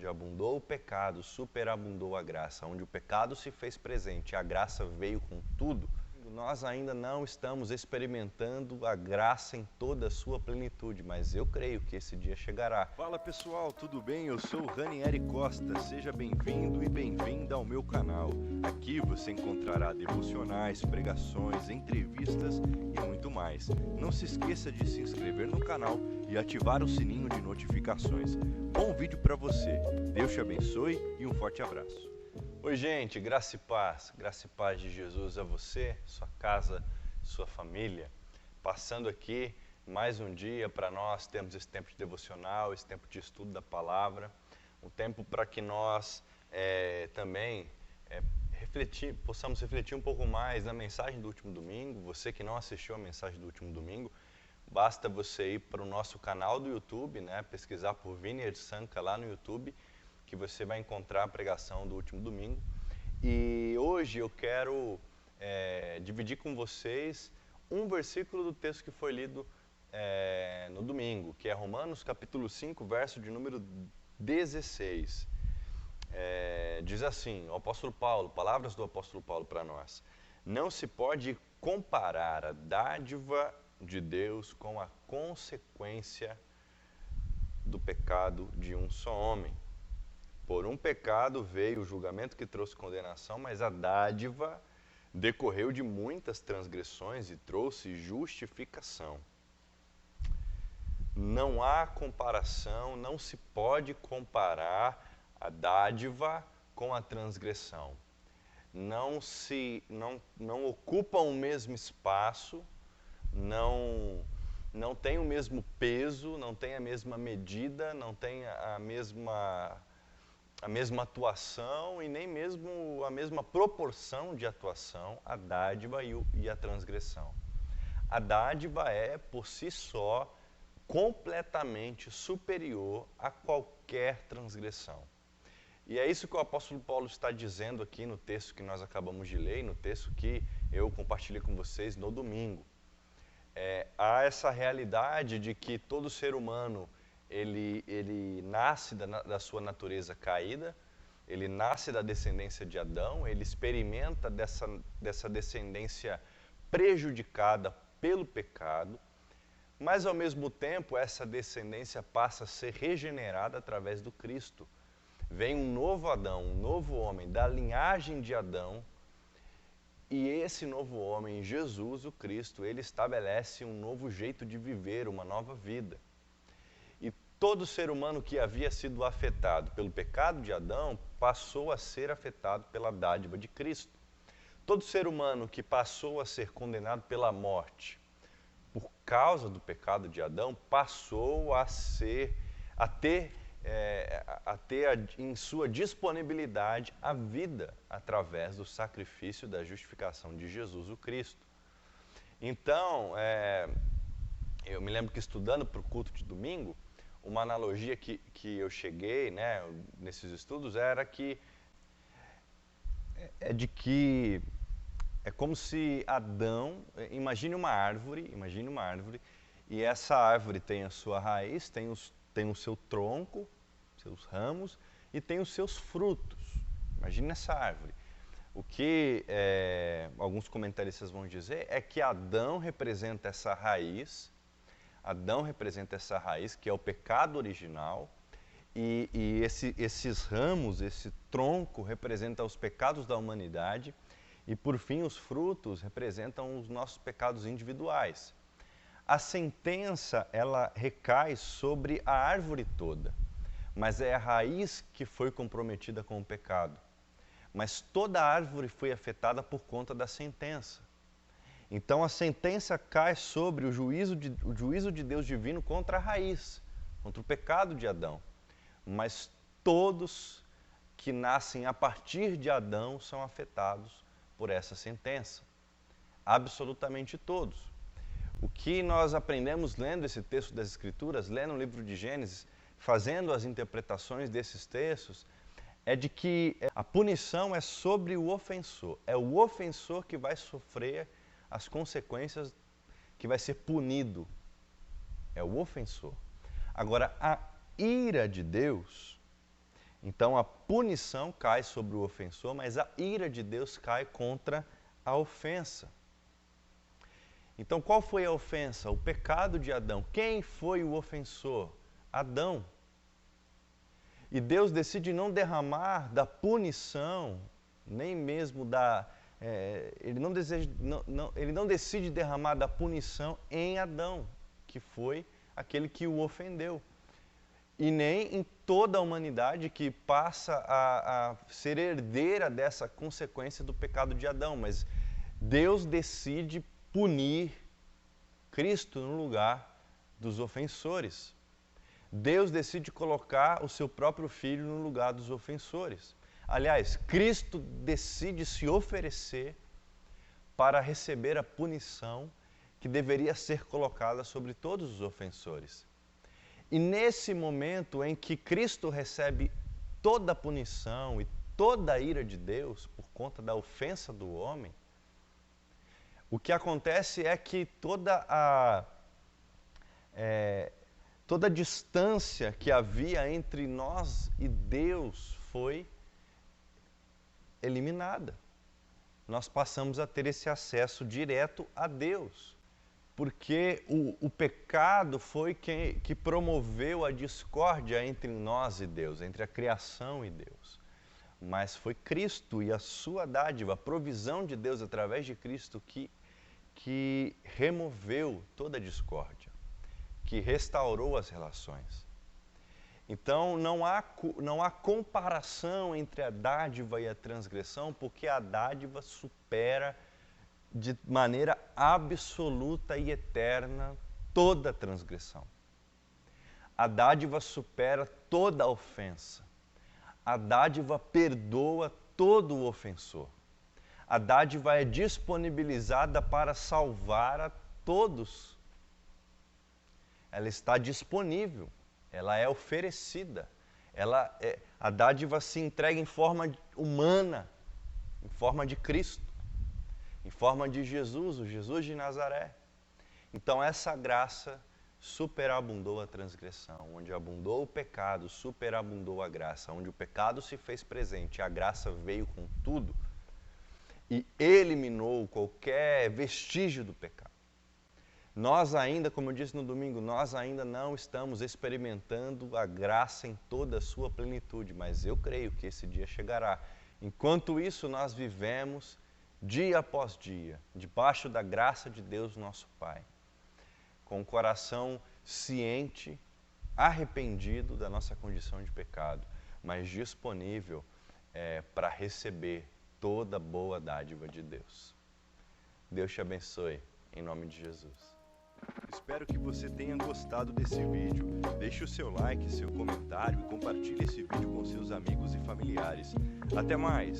onde abundou o pecado, superabundou a graça. Onde o pecado se fez presente, a graça veio com tudo. Nós ainda não estamos experimentando a graça em toda a sua plenitude, mas eu creio que esse dia chegará. Fala pessoal, tudo bem? Eu sou o Ranieri Costa, seja bem-vindo e bem-vinda ao meu canal. Aqui você encontrará devocionais, pregações, entrevistas e muito mais. Não se esqueça de se inscrever no canal e ativar o sininho de notificações. Bom vídeo para você, Deus te abençoe e um forte abraço. Oi gente, graça e paz de Jesus a você, sua casa, sua família. Passando aqui mais um dia para nós termos esse tempo de devocional, esse tempo de estudo da palavra, um tempo para que nós também possamos refletir um pouco mais na mensagem do último domingo. Você que não assistiu a mensagem do último domingo, basta você ir para o nosso canal do YouTube, pesquisar por Vineyard Sanka lá no YouTube, que você vai encontrar a pregação do último domingo. E hoje eu quero dividir com vocês um versículo do texto que foi lido no domingo, que é Romanos capítulo 5, verso de número 16. Diz assim, o apóstolo Paulo, palavras do apóstolo Paulo para nós: não se pode comparar a dádiva de Deus com a consequência do pecado de um só homem. Por um pecado veio o julgamento que trouxe condenação, mas a dádiva decorreu de muitas transgressões e trouxe justificação. Não há comparação, não se pode comparar a dádiva com a transgressão. Não ocupam o mesmo espaço, não tem o mesmo peso, não tem a mesma medida, não tem a mesma atuação e nem mesmo a mesma proporção de atuação, a dádiva e a transgressão. A dádiva é, por si só, completamente superior a qualquer transgressão. E é isso que o apóstolo Paulo está dizendo aqui no texto que nós acabamos de ler, no texto que eu compartilhei com vocês no domingo. Há essa realidade de que todo ser humano ele nasce da sua natureza caída, ele nasce da descendência de Adão, ele experimenta dessa descendência prejudicada pelo pecado, mas ao mesmo tempo essa descendência passa a ser regenerada através do Cristo. Vem um novo Adão, um novo homem da linhagem de Adão, e esse novo homem, Jesus, o Cristo, ele estabelece um novo jeito de viver, uma nova vida. Todo ser humano que havia sido afetado pelo pecado de Adão passou a ser afetado pela dádiva de Cristo. Todo ser humano que passou a ser condenado pela morte por causa do pecado de Adão passou a ter em sua disponibilidade a vida através do sacrifício da justificação de Jesus o Cristo. Então, eu me lembro que estudando para o culto de domingo, uma analogia que eu cheguei nesses estudos era que é como se Adão, imagine uma árvore, e essa árvore tem a sua raiz, tem o seu tronco, seus ramos, e tem os seus frutos. Imagine essa árvore. O que alguns comentaristas vão dizer é que Adão representa essa raiz, que é o pecado original, e esses ramos, esse tronco, representam os pecados da humanidade, e por fim os frutos representam os nossos pecados individuais. A sentença, ela recai sobre a árvore toda, mas é a raiz que foi comprometida com o pecado. Mas toda a árvore foi afetada por conta da sentença. Então a sentença cai sobre o juízo de Deus divino contra a raiz, contra o pecado de Adão. Mas todos que nascem a partir de Adão são afetados por essa sentença. Absolutamente todos. O que nós aprendemos lendo esse texto das Escrituras, lendo o livro de Gênesis, fazendo as interpretações desses textos, é de que a punição é sobre o ofensor. É o ofensor que vai sofrer as consequências, que vai ser punido. É o ofensor. Agora, a ira de Deus, Então a punição cai sobre o ofensor, mas a ira de Deus cai contra a ofensa. Então qual foi a ofensa? O pecado de Adão. Quem foi o ofensor? Adão. E Deus decide não derramar da punição, nem mesmo ele não decide derramar da punição em Adão, que foi aquele que o ofendeu. E nem em toda a humanidade que passa a ser herdeira dessa consequência do pecado de Adão. Mas Deus decide punir Cristo no lugar dos ofensores. Deus decide colocar o seu próprio filho no lugar dos ofensores. Aliás, Cristo decide se oferecer para receber a punição que deveria ser colocada sobre todos os ofensores. E nesse momento em que Cristo recebe toda a punição e toda a ira de Deus por conta da ofensa do homem, o que acontece é que toda a distância que havia entre nós e Deus foi eliminada. Nós passamos a ter esse acesso direto a Deus, porque o pecado foi que promoveu a discórdia entre nós e Deus, entre a criação e Deus. Mas foi Cristo e a sua dádiva, a provisão de Deus através de Cristo que removeu toda a discórdia, que restaurou as relações. Então não há comparação entre a dádiva e a transgressão, porque a dádiva supera de maneira absoluta e eterna toda a transgressão. A dádiva supera toda a ofensa. A dádiva perdoa todo o ofensor. A dádiva é disponibilizada para salvar a todos. Ela está disponível, ela é oferecida. A dádiva se entrega em forma humana, em forma de Cristo, em forma de Jesus, o Jesus de Nazaré. Então essa graça superabundou a transgressão, onde abundou o pecado, superabundou a graça, onde o pecado se fez presente, a graça veio com tudo e eliminou qualquer vestígio do pecado. Nós ainda, como eu disse no domingo, nós ainda não estamos experimentando a graça em toda a sua plenitude, mas eu creio que esse dia chegará. Enquanto isso, nós vivemos dia após dia, debaixo da graça de Deus, nosso Pai, com o coração ciente, arrependido da nossa condição de pecado, mas disponível para receber toda boa dádiva de Deus. Deus te abençoe, em nome de Jesus. Espero que você tenha gostado desse vídeo. Deixe o seu like, seu comentário e compartilhe esse vídeo com seus amigos e familiares. Até mais!